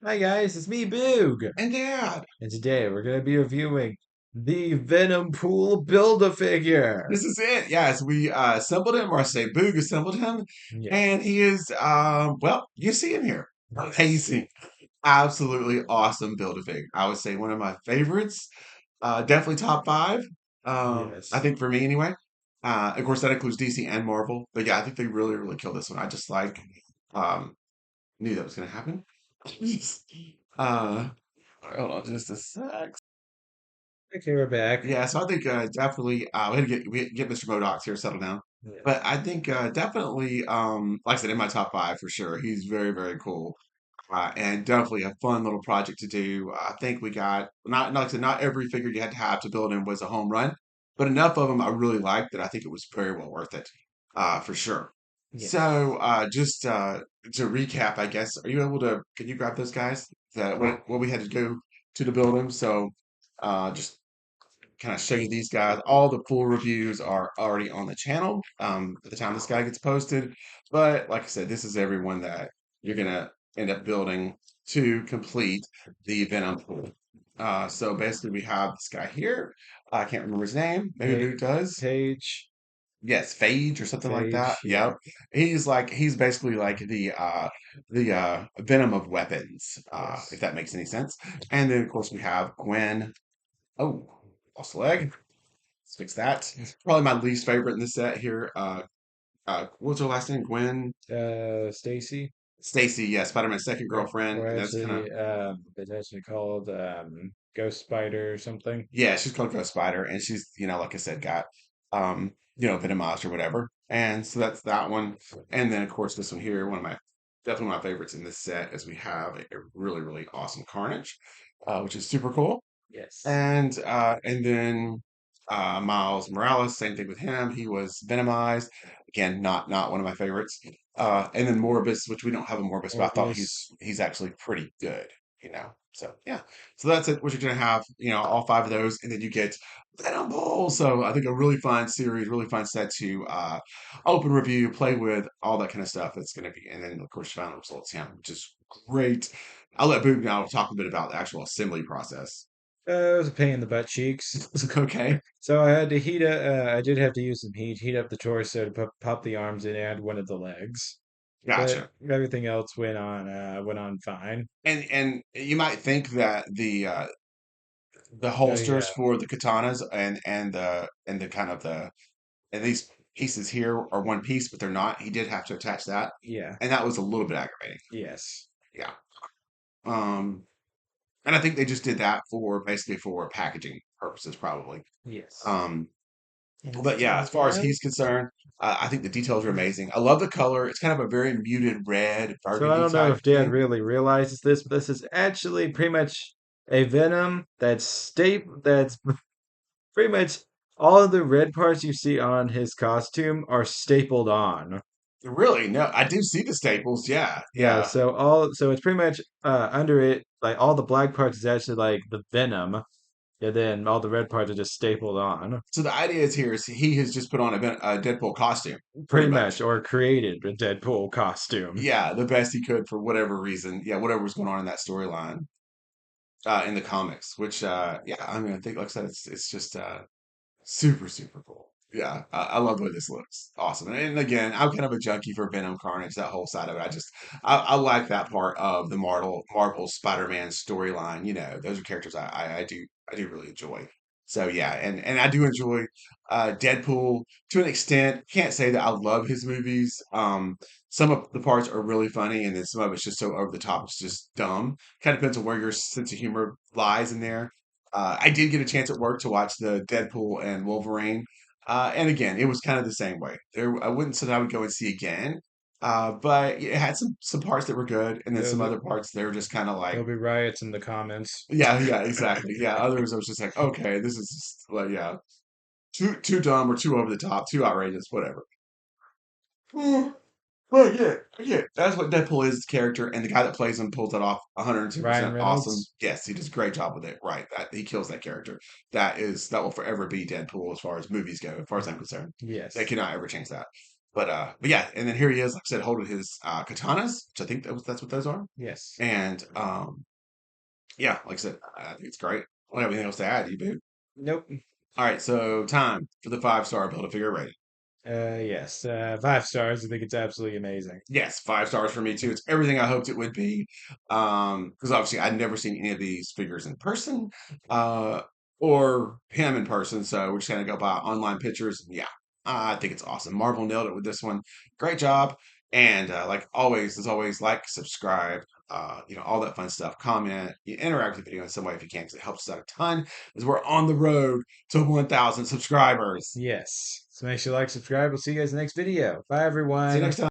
Hi guys, it's me, Boog, And Dad, and today we're going to be reviewing the Venompool Build-A-Figure. this is it. Yes, we assembled him, or I say Boog assembled him, and Yes, he is, well, you see him here. yes, Amazing. Absolutely awesome Build-A-Fig. I would say one of my favorites. Definitely top five. I yes, think for me anyway. Of course, that includes DC and Marvel. But yeah, I think they really, really killed this one. I just um, knew that was going to happen. uh, hold on just a sec. Okay, we're back. Yeah, so I think definitely we had to get Mr. Modox here settled down. But I Yes, think definitely like I said in my top five for sure. He's very, very cool. And definitely a fun little project to do. I think we got not like I said, not every figure you had to have to build him was a home run, but enough of them I really liked that I think it was very well worth it. For sure. yes. So just to recap, I guess, are you able to can you grab those guys? That what we had to go to build him? So just kind of show you these guys. All the full reviews are already on the channel at the time this guy gets posted. But like I said, this is everyone that you're gonna end up building to complete the Venom pool. So basically, we have this guy here. I can't remember his name. Maybe Boo does. Page, Yes, Phage or something like that. yeah, Yep. He's basically like the Venom of weapons, if yes. that makes any sense. And then of course we have Gwen. Oh, lost a leg. Let's fix that. Probably my least favorite in the set here. What was her last name? Gwen Stacy, Stacy. Yeah, Spider-Man's second girlfriend, or and that's kind of actually, it's actually called Ghost Spider or something. yeah. She's called Ghost Spider, and she's like I said, got Venomized or whatever. And so that's that one. And then of course this one here, definitely one of my favorites in this set, is we have a really really awesome Carnage, which is super cool. Yes. And then Miles Morales, same thing with him. He was Venomized. Again, not one of my favorites. And then Morbus, which we don't have a Morbus, but I thought Morbius. he's actually pretty good. So yeah. So that's it. What you're gonna have, all five of those, and then you get Venompool. So I think a really fun series, really fun set to open review, play with, all that kind of stuff. It's gonna be, and then of course final results, yeah, which is great. I'll let Boog now talk a bit about the actual assembly process. It was a pain in the butt cheeks. Okay, So I had to I did have to use some heat up the torso to pop the arms in and one of the legs. But gotcha. everything else went on fine. And you might think that the Oh holsters yeah, for the katanas and the kind of the and these pieces here are one piece, but they're not. He did have to attach that, yeah, and that was a little bit aggravating. yes, Yeah. Um, and I think they just did that for basically for packaging purposes, probably. yes. Um, And but yeah, as far as he's concerned, I think the details are amazing. I love the color. It's kind of a very muted red, so I burgundy don't know type if Dad thing. really realizes this, but this is actually pretty much a Venom that's pretty much all of the red parts you see on his costume are stapled on. Really? No, I do see the staples. Yeah, Yeah, yeah. so it's pretty much under it, like all the black parts is actually like the venom, and then all the red parts are just stapled on. So the idea is here is he has just put on a Deadpool costume, pretty Pretty much, much. or created a Deadpool costume. Yeah, the best he could for whatever reason. Yeah, whatever was going on in that storyline in the comics. Which, yeah, I mean, I think, like I said, it's just super super cool. Yeah, I love the way this looks. Awesome. And again, I'm kind of a junkie for Venom Carnage, that whole side of it. I like that part of the Marvel Spider-Man storyline. Those are characters I do really enjoy. So yeah, and I do enjoy Deadpool to an extent. Can't say that I love his movies. Some of the parts are really funny, and then some of it's just so over the top. It's just dumb. Kind of depends on where your sense of humor lies in there. I did get a chance at work to watch the Deadpool and Wolverine, and again, it was kind of the same way. I wouldn't say that I would go and see again, but it had some parts that were good, and then There'll some be, other parts they were just kind of like, there'll be riots in the comments. yeah, yeah, exactly, yeah. Others I was just like, okay, this is just, like, yeah, too dumb or too over the top, too outrageous, whatever. Hmm. Well, yeah, yeah, that's what Deadpool is, character, and the guy that plays him pulls that off Ryan 102% awesome. Reynolds. Yes, he does a great job with it. Right, that he kills that character. That will forever be Deadpool as far as movies go, as far as I'm concerned. They Yes. cannot ever change that. But yeah, and then here he is, like I said, holding his katanas, which I think that's what those are. Yes. And yeah, like I said, I think it's great. I don't have anything else to add, you boo. Nope. All right, so time for the 5-star build a figure rating. Yes. 5 stars. I think it's absolutely amazing. Yes, 5 stars for me too. It's everything I hoped it would be. Because obviously I'd never seen any of these figures in person, uh, or him in person. So we're just gonna go by online pictures. And yeah, I think it's awesome. Marvel nailed it with this one. Great job. And like always, as always, like, subscribe, all that fun stuff. Comment, interact with the video in some way if you can, because it helps us out a ton. As we're on the road to 1,000 subscribers. Yes. So make sure you like, subscribe. We'll see you guys in the next video. Bye, See you everyone. next time.